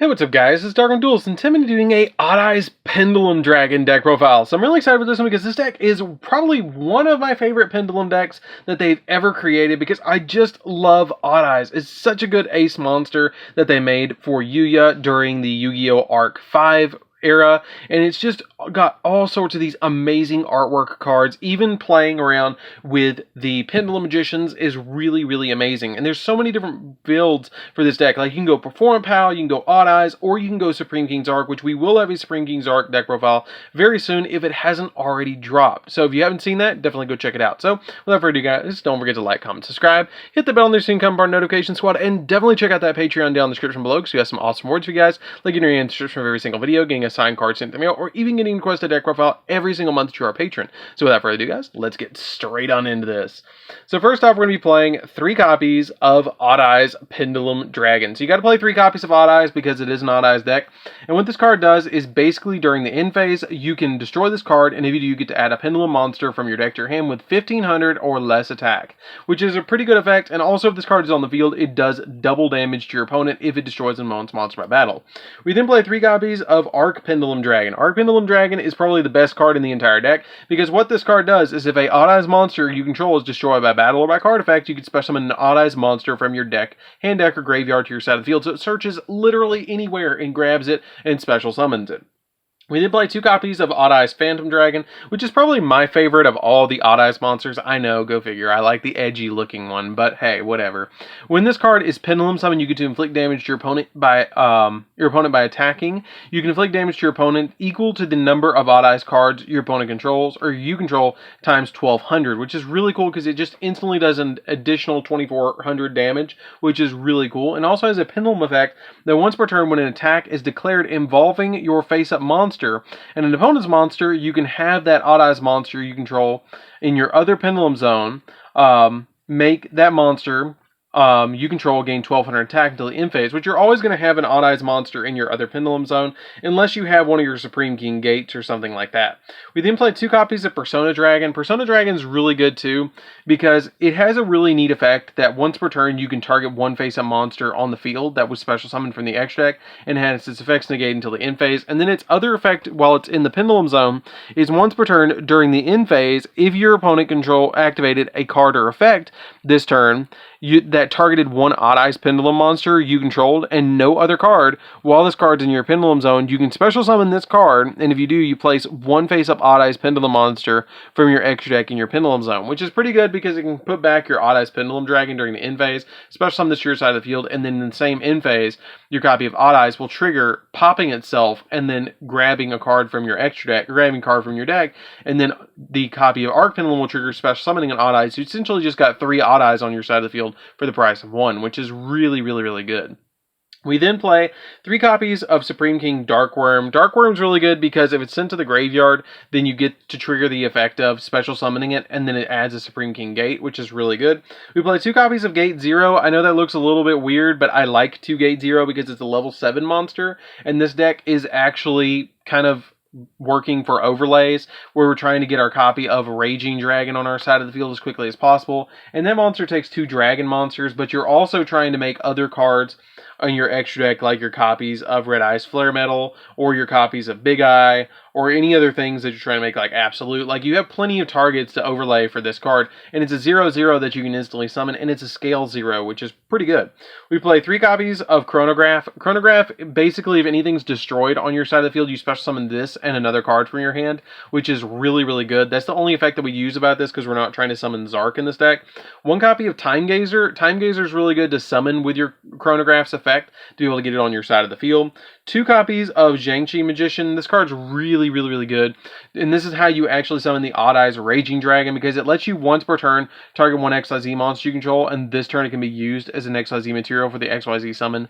Hey, what's up guys, it's DarkArmedDuelist and Tim doing a Odd Eyes Pendulum Dragon deck profile. So I'm really excited for this one because this deck is probably one of my favorite Pendulum decks that they've ever created because I just love Odd Eyes. It's such a good ace monster that they made for Yugioh during the Yu-Gi-Oh! Arc 5 era, and it's just got all sorts of these amazing artwork cards. Even playing around with the Pendulum Magicians is really amazing, and there's so many different builds for this deck. Like, you can go Perform Pal, you can go Odd Eyes, or you can go Supreme King's Arc, which we will have a Supreme King's Arc deck profile very soon if it hasn't already dropped. So if you haven't seen that, definitely go check it out. So without further ado guys, don't forget to like, comment, subscribe, hit the bell on there so you can come part of our notification squad, and definitely check out that Patreon down in the description below because we have some awesome rewards for you guys, like getting your description of every single video, getting a signed card sent to the mail, or even getting requested deck profile every single month to our patron. So without further ado guys, let's get straight on into this. So first off, we're going to be playing 3 copies of Odd Eyes Pendulum Dragon. So you got to play 3 copies of Odd Eyes because it is an Odd Eyes deck. And what this card does is basically during the end phase, you can destroy this card, and if you do, you get to add a Pendulum monster from your deck to your hand with 1500 or less attack, which is a pretty good effect. And also if this card is on the field, it does double damage to your opponent if it destroys an opponent's monster by battle. We then play 3 copies of Arc Pendulum Dragon. Arc Pendulum Dragon is probably the best card in the entire deck because what this card does is if a Odd Eyes monster you control is destroyed by battle or by card effect, you can special summon an Odd Eyes monster from your deck, hand deck, or graveyard to your side of the field. So it searches literally anywhere and grabs it and special summons it. We did play 2 copies of Odd Eyes Phantom Dragon, which is probably my favorite of all the Odd Eyes monsters. I know, go figure. I like the edgy looking one, but hey, whatever. When this card is Pendulum Summon, you get to inflict damage to your opponent by attacking. You can inflict damage to your opponent equal to the number of Odd Eyes cards your opponent controls, or you control, times 1200, which is really cool because it just instantly does an additional 2400 damage, which is really cool. And also has a Pendulum effect that once per turn when an attack is declared involving your face-up monster and an opponent's monster, you can have that Odd Eyes monster you control in your other Pendulum zone make that monster you control gain 1200 attack until the end phase, which you're always going to have an Odd Eyes monster in your other Pendulum zone unless you have one of your Supreme King gates or something like that. We then played 2 copies of Persona Dragon. Persona Dragon is really good too because it has a really neat effect that once per turn you can target one face-up monster on the field that was special summoned from the X deck and has its effects negate until the end phase. And then its other effect while it's in the Pendulum zone is once per turn during the end phase, if your opponent activated a card or effect this turn that targeted one Odd Eyes Pendulum monster you controlled and no other card, while this card's in your Pendulum zone, you can special summon this card, and if you do, you place one face-up Odd Eyes Pendulum monster from your extra deck in your Pendulum zone, which is pretty good because it can put back your Odd Eyes Pendulum Dragon during the end phase, special summon this to your side of the field, and then in the same end phase, your copy of Odd Eyes will trigger popping itself and then grabbing a card from your extra deck, grabbing a card from your deck, and then the copy of Arc Pendulum will trigger special summoning an Odd Eyes. You essentially just got 3 Odd Eyes on your side of the field for the price of 1, which is really good. We then play 3 copies of Supreme King Dark Worm. Dark Worm's really good because if it's sent to the graveyard, then you get to trigger the effect of special summoning it, and then it adds a Supreme King Gate, which is really good. We play 2 copies of Gate Zero. I know that looks a little bit weird, but I like 2 Gate Zero because it's a level 7 monster, and this deck is actually kind of working for overlays where we're trying to get our copy of Raging Dragon on our side of the field as quickly as possible, and that monster takes 2 dragon monsters, but you're also trying to make other cards on your extra deck like your copies of Red Eye's Flare Metal or your copies of Big Eye or any other things that you're trying to make like Absolute. Like, you have plenty of targets to overlay for this card, and it's a 0/0 that you can instantly summon, and it's a scale 0, which is pretty good. We play 3 copies of Chronograph. Chronograph, basically if anything's destroyed on your side of the field, you special summon this and another card from your hand, which is really good. That's the only effect that we use about this because we're not trying to summon Zark in this deck. 1 copy of Time Gazer. Time Gazer is really good to summon with your Chronograph's effect to be able to get it on your side of the field. 2 copies of Zhangqi Magician. This card's really good, and this is how you actually summon the Odd Eyes Raging Dragon because it lets you once per turn target 1 XYZ monster you control, and this turn it can be used as an XYZ material for the XYZ summon,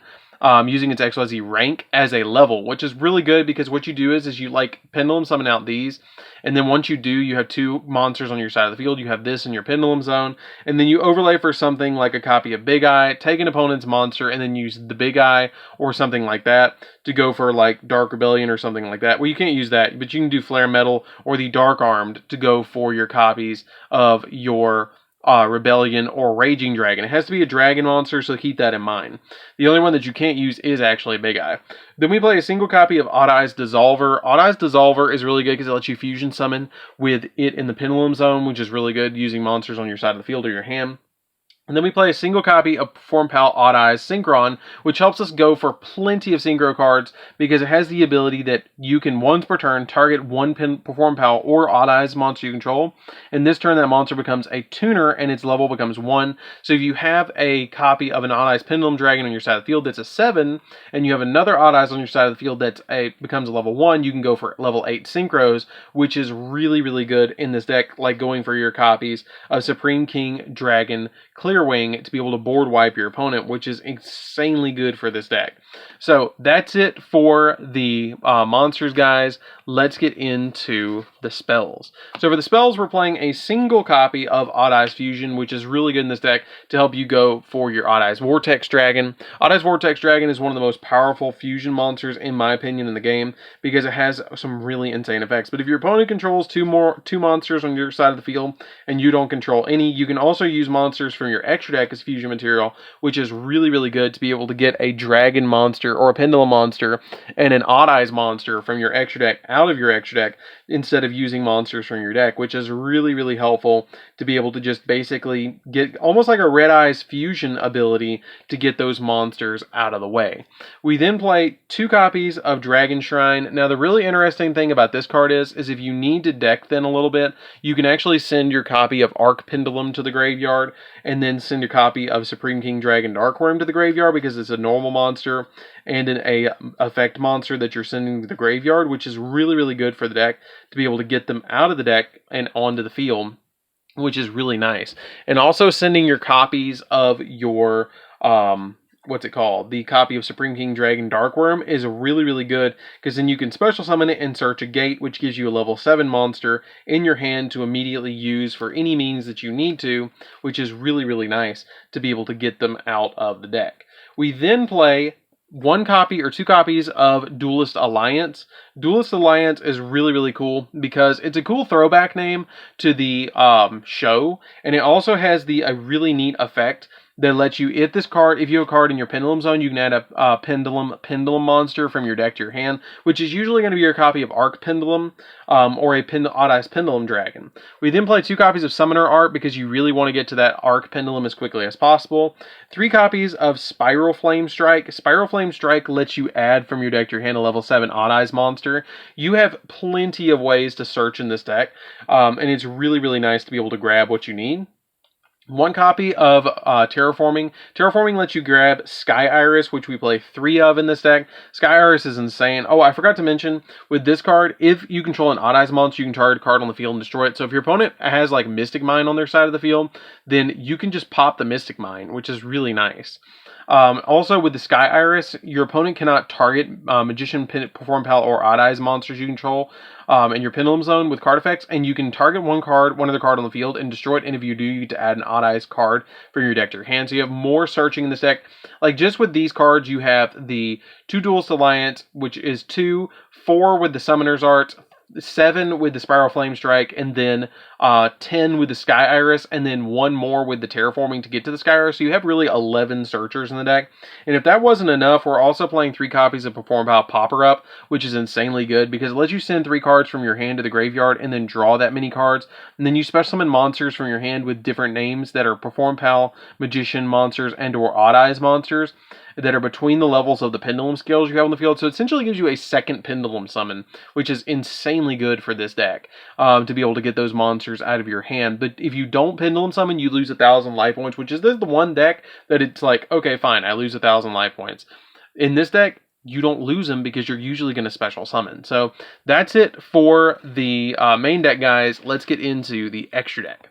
using its XYZ rank as a level, which is really good because what you do is you like Pendulum summon out these, and then once you do, you have 2 monsters on your side of the field. You have this in your Pendulum zone, and then you overlay for something like a copy of Big Eye, take an opponent's monster, and then use the Big Eye or something like that to go for like Dark Rebellion or something like that. Well, you can't use that, but you can do Flare Metal or the Dark Armed to go for your copies of your Rebellion, or Raging Dragon. It has to be a dragon monster, so keep that in mind. The only one that you can't use is actually Big Eye. Then we play a single copy of Odd Eye's Dissolver. Odd Eye's Dissolver is really good because it lets you fusion summon with it in the Pendulum Zone, which is really good using monsters on your side of the field or your hand. And then we play a single copy of Perform Pal Odd Eye's Synchron, which helps us go for plenty of Synchro cards because it has the ability that you can once per turn target one Perform Pal or Odd Eye's monster you control. And this turn that monster becomes a tuner and its level becomes 1. So if you have a copy of an Odd Eye's Pendulum Dragon on your side of the field that's a 7, and you have another Odd Eye's on your side of the field that's becomes a level 1, you can go for level 8 Synchros, which is really, really good in this deck, like going for your copies of Supreme King, Dragon, Clearwing to be able to board wipe your opponent, which is insanely good for this deck. So that's it for the monsters, guys. Let's get into the spells. So for the spells, we're playing a single copy of Odd Eye's Fusion, which is really good in this deck to help you go for your Odd Eye's Vortex Dragon. Odd Eye's Vortex Dragon is one of the most powerful fusion monsters, in my opinion, in the game because it has some really insane effects. But if your opponent controls two monsters on your side of the field and you don't control any, you can also use monsters from your extra deck as fusion material, which is really, really good to be able to get a dragon monster or a pendulum monster and an Odd Eye's monster from your extra deck out of your extra deck instead of using monsters from your deck, which is really, really helpful to be able to just basically get almost like a Red Eye's fusion ability to get those monsters out of the way. We then play 2 copies of Dragon Shrine. Now the really interesting thing about this card is if you need to deck thin a little bit, you can actually send your copy of Arc Pendulum to the graveyard and then send a copy of Supreme King Dragon Darkworm to the graveyard because it's a normal monster and an effect monster that you're sending to the graveyard, which is really, really good for the deck to be able to get them out of the deck and onto the field, which is really nice. And also sending your copies of your the copy of Supreme King Dragon Darkworm is really, really good because then you can special summon it and search a gate, which gives you a level 7 monster in your hand to immediately use for any means that you need to, which is really, really nice to be able to get them out of the deck. We then play 1 copy or 2 copies of Duelist Alliance. Duelist Alliance is really, really cool because it's a cool throwback name to the show, and it also has a really neat effect that lets you, if you have a card in your Pendulum Zone, you can add a Pendulum monster from your deck to your hand, which is usually going to be your copy of Arc Pendulum or a Odd Eye's Pendulum Dragon. We then play 2 copies of Summoner Art because you really want to get to that Arc Pendulum as quickly as possible. 3 copies of Spiral Flame Strike. Spiral Flame Strike lets you add from your deck to your hand a level 7 Odd Eye's monster. You have plenty of ways to search in this deck, and it's really, really nice to be able to grab what you need. 1 copy of Terraforming. Terraforming lets you grab Sky Iris, which we play 3 of in this deck. Sky Iris is insane. Oh, I forgot to mention, with this card, if you control an Odd Eye's monster, you can target a card on the field and destroy it. So if your opponent has like Mystic Mine on their side of the field, then you can just pop the Mystic Mine, which is really nice. Also, with the Sky Iris, your opponent cannot target Magician, Perform Pal, or Odd Eye's monsters you control in your Pendulum Zone with card effects, and you can target one other card on the field and destroy it, and if you do, you get to add an Odd Eye's card from your deck to your hand. So you have more searching in this deck. Like, just with these cards, you have the 2 Duelist Alliance, which is 2, 4 with the Summoner's Art, 7 with the Spiral Flame Strike, and then 10 with the Sky Iris, and then 1 more with the Terraforming to get to the Sky Iris. So you have really 11 searchers in the deck. And if that wasn't enough, we're also playing 3 copies of Perform Pal Popper Up, which is insanely good because it lets you send 3 cards from your hand to the graveyard and then draw that many cards. And then you special summon monsters from your hand with different names that are Perform Pal, Magician monsters, and or Odd Eye's monsters that are between the levels of the Pendulum skills you have on the field. So it essentially gives you a second Pendulum summon, which is insanely good for this deck to be able to get those monsters out of your hand. But if you don't Pendulum summon, you lose 1,000 life points, which is the one deck that it's like, okay, fine, I lose 1,000 life points. In this deck, you don't lose them because you're usually going to special summon. So that's it for the main deck, guys. Let's get into the extra deck.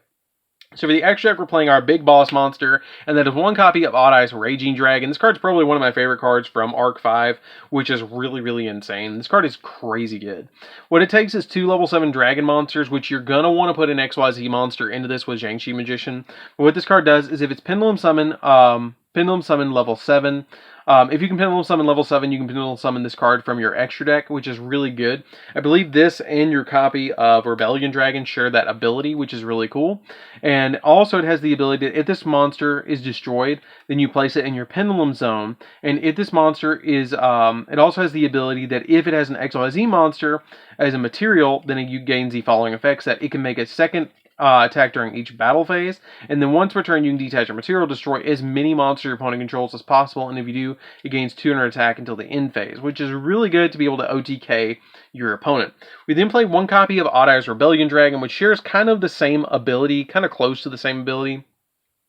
So for the extra deck, we're playing our big boss monster, and that is 1 copy of Odd Eye's Raging Dragon. This card's probably one of my favorite cards from Arc 5, which is really, really insane. This card is crazy good. What it takes is 2 level 7 dragon monsters, which you're going to want to put an XYZ monster into this with Jiangxi Magician. But what this card does is if it's Pendulum Summon level 7, If you can Pendulum Summon level 7, you can Pendulum Summon this card from your extra deck, which is really good. I believe this and your copy of Rebellion Dragon share that ability, which is really cool. And also it has the ability that if this monster is destroyed, then you place it in your Pendulum Zone. And if this monster is, it also has the ability that if it has an XYZ monster as a material, then it gains the following effects: that it can make a second attack during each battle phase, and then once per turn you can detach your material, destroy as many monsters your opponent controls as possible, and if you do, it gains 200 attack until the end phase, which is really good to be able to OTK your opponent. We then play one copy of Odd Eye's Rebellion Dragon, which shares kind of the same ability, kind of close to the same ability.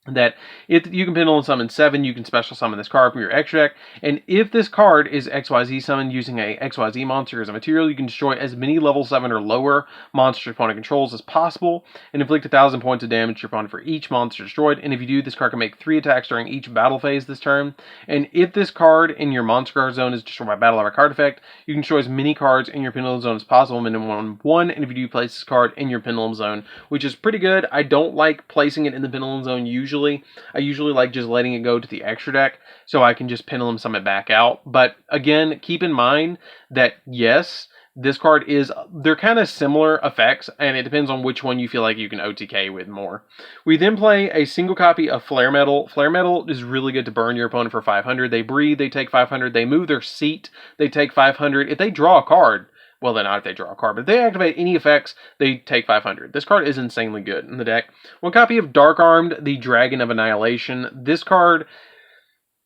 That if you can Pendulum Summon 7, you can Special Summon this card from your extra deck, and if this card is XYZ summoned using a XYZ monster as a material, you can destroy as many level 7 or lower monsters your opponent controls as possible, and inflict 1,000 points of damage to your opponent for each monster destroyed, and if you do, this card can make 3 attacks during each battle phase this turn, and if this card in your monster card zone is destroyed by battle or card effect, you can destroy as many cards in your Pendulum Zone as possible, minimum 1, and if you do, place this card in your Pendulum Zone, which is pretty good. I don't like placing it in the Pendulum Zone usually. I usually like just letting it go to the extra deck so I can just Pendulum Summon it back out. But again, keep in mind that yes, this card is, they're kind of similar effects, and it depends on which one you feel like you can OTK with more. We then play a single copy of Flare Metal. Flare Metal is really good to burn your opponent for 500. They breathe, they take 500. They move their seat, they take 500. If they draw a card, well, then not if they draw a card, but if they activate any effects, they take 500. This card is insanely good in the deck. One copy of Dark Armed, the Dragon of Annihilation. This card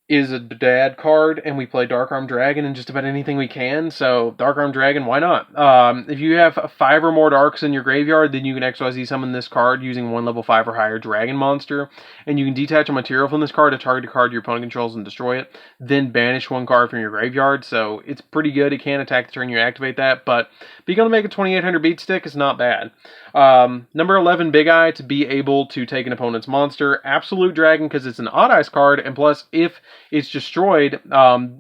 is a dad card, and we play Dark Armed Dragon in just about anything we can, so Dark Armed Dragon, why not? If you have 5 or more Darks in your graveyard, then you can XYZ summon this card using 1 level 5 or higher Dragon monster, and you can detach a material from this card to target a card your opponent controls and destroy it, then banish 1 card from your graveyard, so it's pretty good. It can attack the turn you activate that, but being able to make a 2800 beat stick is not bad. Number 11, Big Eye, to be able to take an opponent's monster. Absolute Dragon, because it's an Odd Eyes card, and plus, if it's destroyed,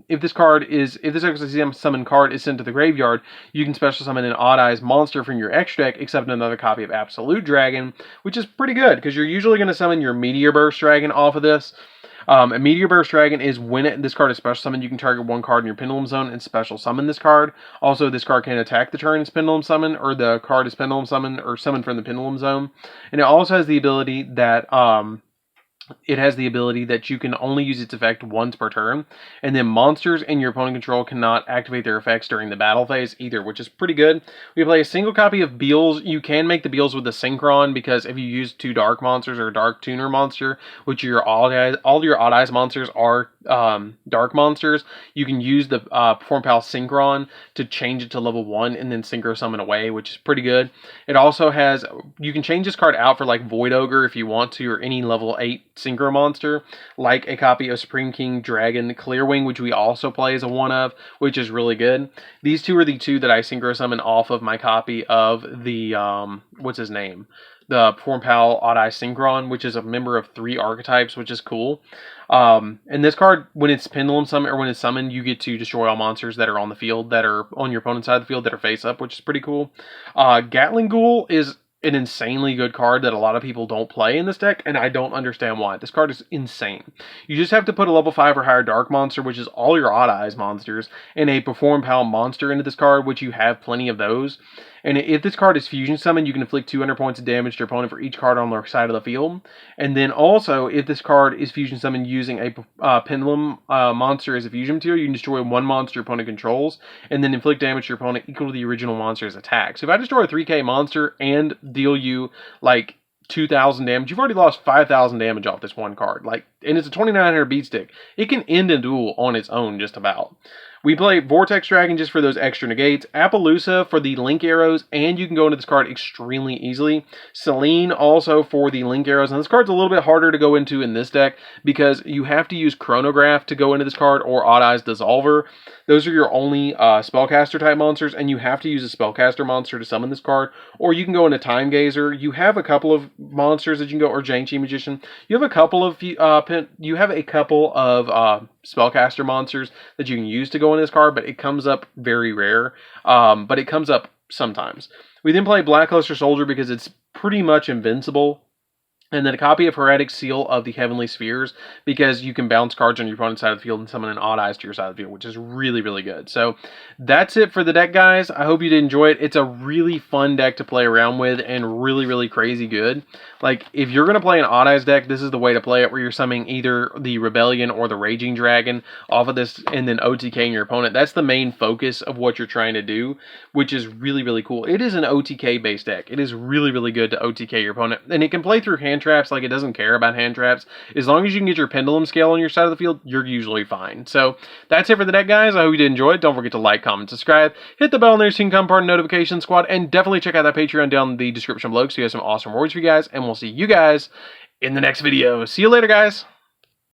if this XYZ summon card is sent to the graveyard, you can special summon an Odd Eyes monster from your extra deck, except another copy of Absolute Dragon, which is pretty good, because you're usually going to summon your Meteor Burst Dragon off of this. A Meteor Burst Dragon is when this card is special summoned, you can target 1 card in your Pendulum Zone and special summon this card. Also, this card can attack the turn it's Pendulum Summon, or the card is Pendulum Summon, or summoned from the Pendulum Zone. And it also has the ability that you can only use its effect once per turn, and then monsters in your opponent control cannot activate their effects during the battle phase either, which is pretty good. We play a single copy of Beals. You can make the Beals with the Synchron, because if you use 2 Dark monsters or a Dark Tuner monster, which are all your Odd Eyes monsters are Dark monsters, you can use the Perform Pal Synchron to change it to level 1 and then Synchro Summon away, which is pretty good. It also has, you can change this card out for like Void Ogre if you want to, or any level 8 Synchro monster, like a copy of Supreme King Dragon Clearwing, which we also play as a one of, which is really good. These 2 are the 2 that I Synchro Summon off of my copy of the, what's his name? The Perform Pal Odd Eye Synchron, which is a member of 3 archetypes, which is cool. And this card, when it's Pendulum Summon, or when it's summoned, you get to destroy all monsters that are on the field, that are on your opponent's side of the field, that are face up, which is pretty cool. Gatling Ghoul is an insanely good card that a lot of people don't play in this deck, and I don't understand why. This card is insane. You just have to put a level 5 or higher Dark monster, which is all your Odd Eyes monsters, and a Perform Pal monster into this card, which you have plenty of those. And if this card is fusion summoned, you can inflict 200 points of damage to your opponent for each card on their side of the field. And then also, if this card is fusion summoned using a Pendulum monster as a fusion material, you can destroy 1 monster your opponent controls, and then inflict damage to your opponent equal to the original monster's attack. So if I destroy a 3k monster and deal you like 2,000 damage, you've already lost 5,000 damage off this 1 card. And it's a 2,900 beat stick. It can end a duel on its own, just about. We play Vortex Dragon just for those extra negates, Appaloosa for the link arrows, and you can go into this card extremely easily. Selene also for the link arrows, and this card's a little bit harder to go into in this deck because you have to use Chronograph to go into this card, or Odd Eyes Dissolver. Those are your only spellcaster type monsters, and you have to use a spellcaster monster to summon this card, or you can go into Time Gazer. You have a couple of monsters that you can go, or Janchi Magician. You have a couple of spellcaster monsters that you can use to go into this card, but it comes up very rare. But it comes up sometimes. We then play Blackluster Soldier because it's pretty much invincible. And then a copy of Heretic Seal of the Heavenly Spheres, because you can bounce cards on your opponent's side of the field and summon an Odd Eyes to your side of the field, which is really, really good. So that's it for the deck, guys. I hope you did enjoy it. It's a really fun deck to play around with and really, really crazy good. Like, if you're going to play an Odd Eyes deck, this is the way to play it, where you're summoning either the Rebellion or the Raging Dragon off of this and then OTKing your opponent. That's the main focus of what you're trying to do, which is really, really cool. It is an OTK-based deck. It is really, really good to OTK your opponent, and it can play through hand traps. Like, it doesn't care about hand traps. As long as you can get your Pendulum scale on your side of the field, you're usually fine. So that's it for the deck, guys. I hope you did enjoy it. Don't forget to like, comment, subscribe, hit the bell on there so you can become part of the notification squad, and definitely check out that Patreon down in the description below, because we have some awesome rewards for you guys, and we'll see you guys in the next video. See you later, guys.